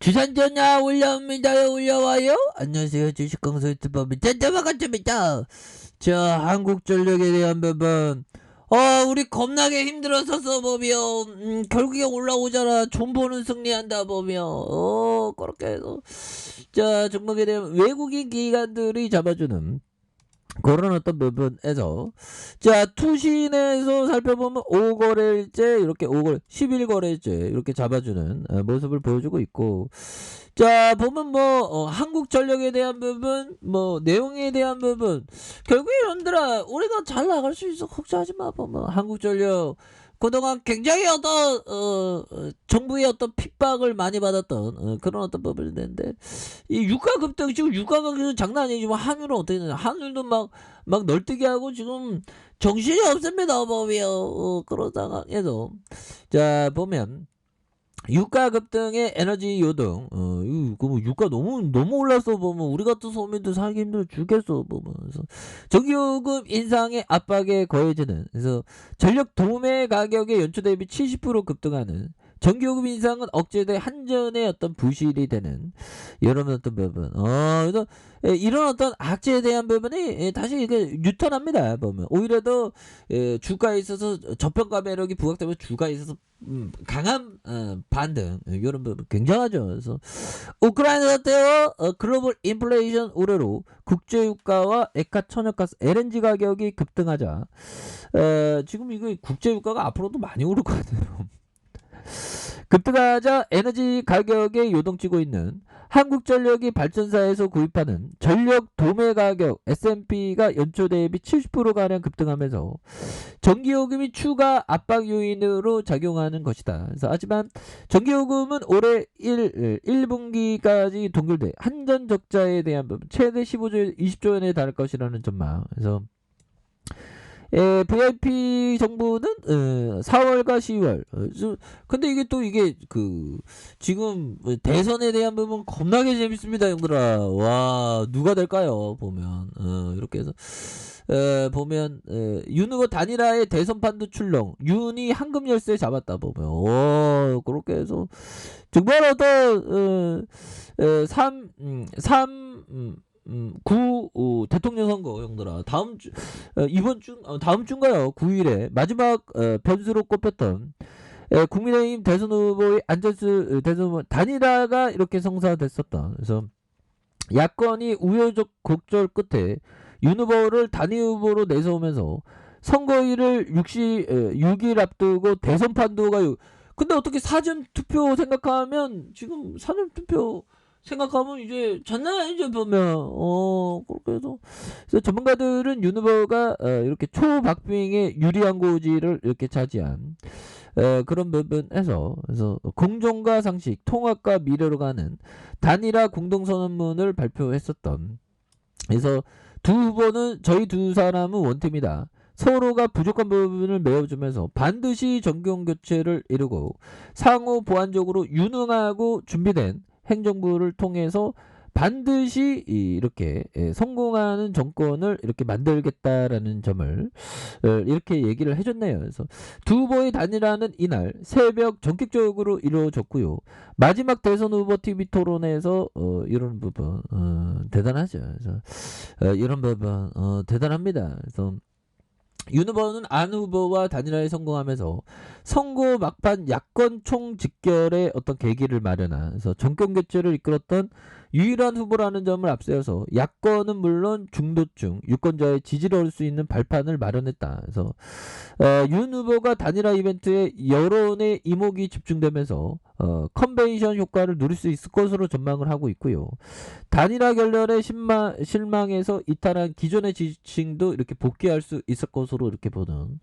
주산전야 올려옵니다요. 올려와요. 안녕하세요. 주식강사 유튜버입니다. 반갑습니다. 자, 한국전력에 대한 부분. 우리 겁나게 힘들었었어 보며 결국에 올라오잖아. 존버는 승리한다 보며 그렇게 해서 자, 종목에 대한 외국인 기관들이 잡아주는 그런 어떤 부분에서 자, 투신에서 살펴보면 5거래일째 이렇게 11거래일째 이렇게 잡아주는 모습을 보여주고 있고, 자, 보면 뭐 한국전력에 대한 부분, 뭐 내용에 대한 부분, 결국에 여러분들아 우리가 잘 나갈 수 있어. 걱정하지 마. 보면 한국전력 그동안 굉장히 어떤 정부의 어떤 핍박을 많이 받았던 그런 어떤 부분이 되는데, 이 유가 급등, 지금 유가 가격은 장난 아니지만 환율은 어떻게 되냐, 환율도 막 널뛰게 하고 지금 정신이 없습니다 보면 그런 상황에서 자, 보면 유가 급등의 에너지 요동, 뭐 유가 너무 올랐어 보면 우리 같은 소민들 살기 힘들어 죽겠어 보면서 전기요금 인상의 압박에 거해지는, 그래서 전력 도매 가격의 연초 대비 70% 급등하는 전기요금 인상은 억제돼 한전의 어떤 부실이 되는 이런 어떤 부분. 그래서 이런 어떤 악재에 대한 부분이 다시 이게 유턴합니다 보면. 오히려 더 주가에 있어서 저평가 매력이 부각되면 주가에 있어서 강한 반등, 이런 부분 굉장하죠. 그래서 우크라이나 사태와 글로벌 인플레이션 우려로 국제유가와 액화 천연가스 LNG 가격이 급등하자 지금 이거 국제유가가 앞으로도 많이 오를 것 같아요. 급등하자 에너지 가격에 요동치고 있는 한국전력이 발전사에서 구입하는 전력 도매 가격 S&P가 연초 대비 70%가량 급등하면서 전기요금이 추가 압박 요인으로 작용하는 것이다. 그래서 하지만 전기요금은 올해 1분기까지 동결돼 한전 적자에 대한 부분 최대 20조 원에 달할 것이라는 전망. 그래서 VIP 정부는 4월과 10월. 근데 이게 또 이게 지금 대선에 대한 부분 겁나게 재밌습니다, 형들아. 와, 누가 될까요? 보면 이렇게 해서 보면 윤 후보 단일화의 대선판도 출렁. 윤이 황금 열쇠 잡았다 보면 그렇게 해서 정말 어떤 9 대통령 선거, 형들아. 다음 주인가요? 9일에 마지막 변수로 꼽혔던 국민의힘 대선 후보의 안철수 대선 후보 단일화가 이렇게 성사됐었다. 그래서 야권이 우여곡 곡절 끝에 윤 후보를 단일 후보로 내세우면서 선거일을 6일 앞두고 대선 판도가 근데 어떻게 사전 투표 생각하면, 지금 사전 투표 생각하면 이제 장난 아니죠 보면 그렇게 해서 그래서 전문가들은 윤 후보가 이렇게 초박빙의 유리한 고지를 이렇게 차지한 그런 부분에서, 그래서 공정과 상식, 통합과 미래로 가는 단일화 공동선언문을 발표했었던. 그래서 두 후보는 저희 두 사람은 원팀이다. 서로가 부족한 부분을 메워주면서 반드시 정경 교체를 이루고 상호 보완적으로 유능하고 준비된 행정부를 통해서 반드시 이렇게 성공하는 정권을 이렇게 만들겠다라는 점을 이렇게 얘기를 해줬네요. 그래서 두 후보의 단일화는 이날 새벽 전격적으로 이루어졌고요. 마지막 대선 후보 TV 토론에서 이런 부분 대단하죠. 그래서 이런 부분 대단합니다. 그래서 윤 후보는 안 후보와 단일화에 성공하면서 선거 막판 야권 총직결의 어떤 계기를 마련한, 그래서 정권 교체를 이끌었던 유일한 후보라는 점을 앞세워서 야권은 물론 중도층, 유권자의 지지를 얻을 수 있는 발판을 마련했다. 그래서 윤 후보가 단일화 이벤트에 여론의 이목이 집중되면서 컨벤션 효과를 누릴 수 있을 것으로 전망을 하고 있고요. 단일화 결렬에 실망해서 이탈한 기존의 지지층도 이렇게 복귀할 수 있을 것으로 이렇게 보는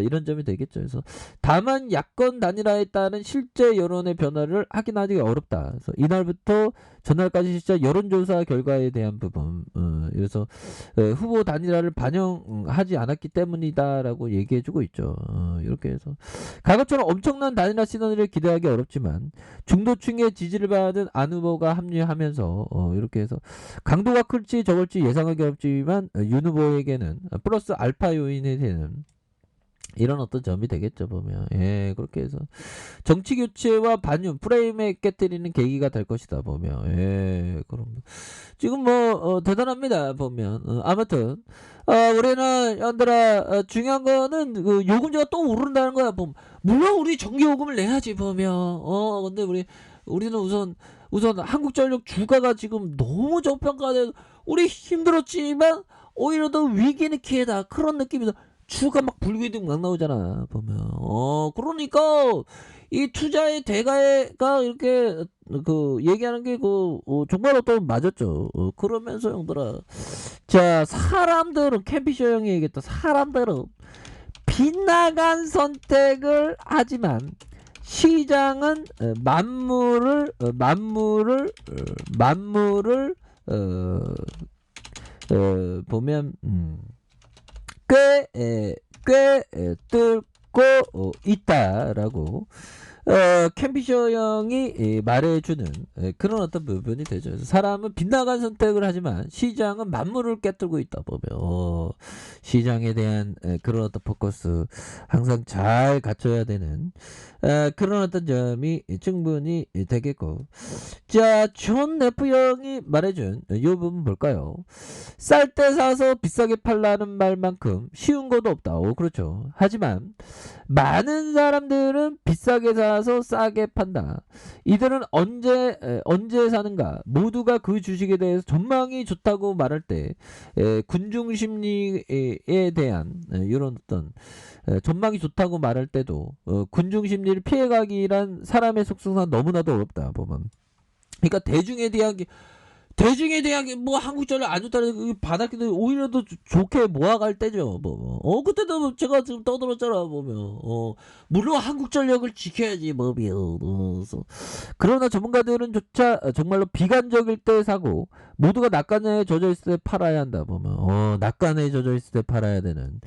이런 점이 되겠죠. 그래서 다만 야권 단일화에 따른 실제 여론의 변화를 확인하기 어렵다. 그래서 이날부터 전날까지 진짜 여론조사 결과에 대한 부분, 그래서 후보 단일화를 반영하지 않았기 때문이다라고 얘기해주고 있죠. 이렇게 해서 과거처럼 엄청난 단일화 시너지를 기대하기 어렵지만 중도층의 지지를 받은 안 후보가 합류하면서 이렇게 해서 강도가 클지 적을지 예상하기 어렵지만 윤 후보에게는 플러스 알파 요인이 되는 이런 어떤 점이 되겠죠 보면. 예, 그렇게 해서 정치 교체와 반윤 프레임에 깨뜨리는 계기가 될 것이다 보면. 예, 그럼 지금 뭐 대단합니다 보면. 아무튼 우리는 연들아 중요한 거는 그 요금제가 또 오른다는 거야 보면. 물론 우리 전기 요금을 내야지 보면. 근데 우리는 우선 한국전력 주가가 지금 너무 저평가돼 우리 힘들었지만 오히려 더 위기는 기회다 그런 느낌이다. 주가 막 불기둥 막 나오잖아 보면. 그러니까 이 투자의 대가가 이렇게 그 얘기하는 게 정말 어떤 맞았죠. 그러면서 형들아, 자 사람들은 캠피셔 형이 얘기했다. 사람들은 빗나간 선택을 하지만 시장은 만물을 보면 뚫고 있다라고 캠피셔 형이 말해주는 그런 어떤 부분이 되죠. 그래서 사람은 빗나간 선택을 하지만 시장은 만물을 깨뜨리고 있다 보면 시장에 대한 그런 어떤 포커스 항상 잘 갖춰야 되는 그런 어떤 점이 충분히 되겠고, 자, 존 F 형이 말해준 이 부분 볼까요? 쌀 때 사서 비싸게 팔라는 말만큼 쉬운 것도 없다. 그렇죠. 하지만 많은 사람들은 비싸게 사서 싸게 판다. 이들은 언제 사는가? 모두가 그 주식에 대해서 전망이 좋다고 말할 때 군중 심리에 대한 이런 어떤 전망이 좋다고 말할 때도 군중 심리를 피해가기란 사람의 속성상 너무나도 어렵다 보면. 그러니까 대중에 대한 게 뭐 한국전력 안 좋다는 바닥에 오히려 더 좋게 모아갈 때죠. 그때도 제가 지금 떠들었잖아 보면. 물론 한국전력을 지켜야지 뭐면. 그러나 전문가들은 조차 정말로 비관적일 때 사고 모두가 낙관에 젖어 있을 때 팔아야 한다 보면. 낙관에 젖어 있을 때 팔아야 되는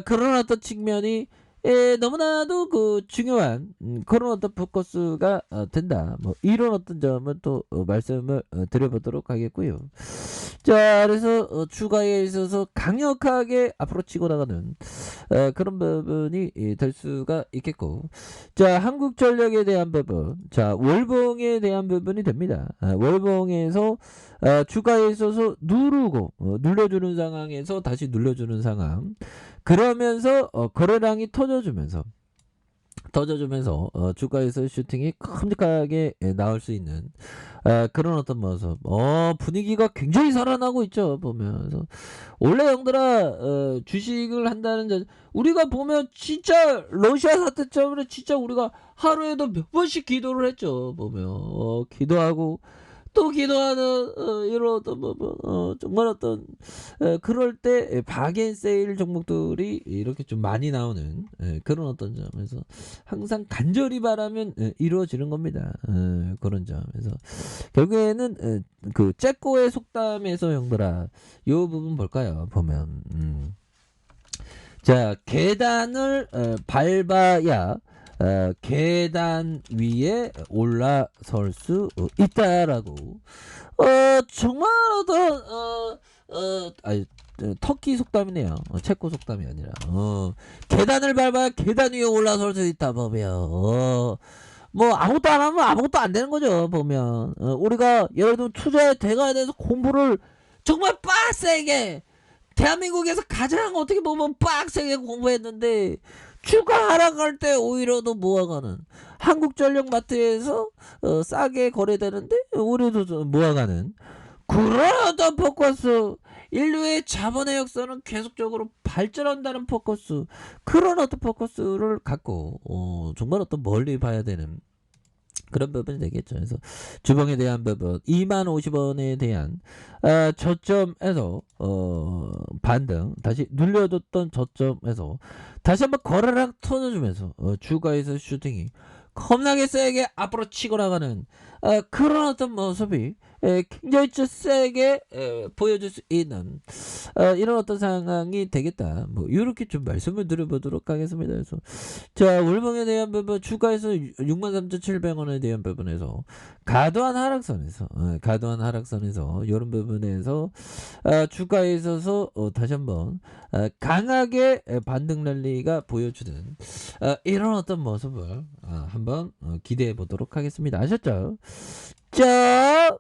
그런 어떤 측면이 너무나도 중요한 그런 어떤 포커스가 된다. 뭐 이런 어떤 점은 또 말씀을 드려보도록 하겠고요. 자, 그래서 추가에 있어서 강력하게 앞으로 치고 나가는 그런 부분이 될 수가 있겠고, 자, 한국전력에 대한 부분, 자, 월봉에 대한 부분이 됩니다. 월봉에서 추가에 있어서 눌러주는 상황에서 다시 눌러주는 상황. 그러면서 거래량이 터져주면서 주가에서 슈팅이 큼직하게 나올 수 있는 그런 어떤 모습. 분위기가 굉장히 살아나고 있죠 보면서. 원래 형들아 주식을 한다는 우리가 보면 진짜 러시아 사태 때문에 진짜 우리가 하루에도 몇 번씩 기도를 했죠 보면. 기도하고 또 기도하는 이런 어떤 정말 어떤 그럴 때 바겐세일 종목들이 이렇게 좀 많이 나오는 그런 어떤 점에서 항상 간절히 바라면 이루어지는 겁니다. 그런 점에서 결국에는 그 째꼬의 속담에서 형들아 요 부분 볼까요? 보면 자, 계단을 밟아야 계단 위에 올라설 수 있다라고. 정말 어떤 터키 속담이네요. 체코 속담이 아니라. 계단을 밟아야 계단 위에 올라설 수 있다 보면. 뭐 아무것도 안 하면 아무것도 안 되는 거죠 보면. 우리가 예를 들면 투자의 대가에 대해서 공부를 정말 빡세게, 대한민국에서 가장 어떻게 보면 빡세게 공부했는데 주가 하락할 때 오히려 더 모아가는, 한국전력 마트에서 싸게 거래되는데 우리도 모아가는 그런 어떤 포커스, 인류의 자본의 역사는 계속적으로 발전한다는 포커스, 그런 어떤 포커스를 갖고 정말 어떤 멀리 봐야 되는 그런 부분이 되겠죠. 그래서 주봉에 대한 부분 250원에 대한 저점에서 반등, 다시 눌려줬던 저점에서 다시 한번 거래량 터져주면서 주가에서 슈팅이 겁나게 세게 앞으로 치고 나가는 그런 어떤 모습이 굉장히 좀 세게 보여줄 수 있는 이런 어떤 상황이 되겠다. 뭐 이렇게 좀 말씀을 드려보도록 하겠습니다. 그래서 자 월봉에 대한 부분 주가에서 63,700원에 대한 부분에서 가도한 하락선에서 이런 부분에서 주가에 있어서 다시 한번 강하게 반등 랠리가 보여주는 이런 어떤 모습을 한번 기대해 보도록 하겠습니다. 아셨죠? 자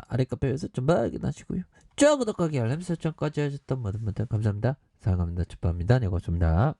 아래카페에서 좀 확인하시고요. 구독하기 알람 설정까지 하셨던 모든 분들 감사합니다. 사랑합니다. 축복합니다. 네 고맙습니다.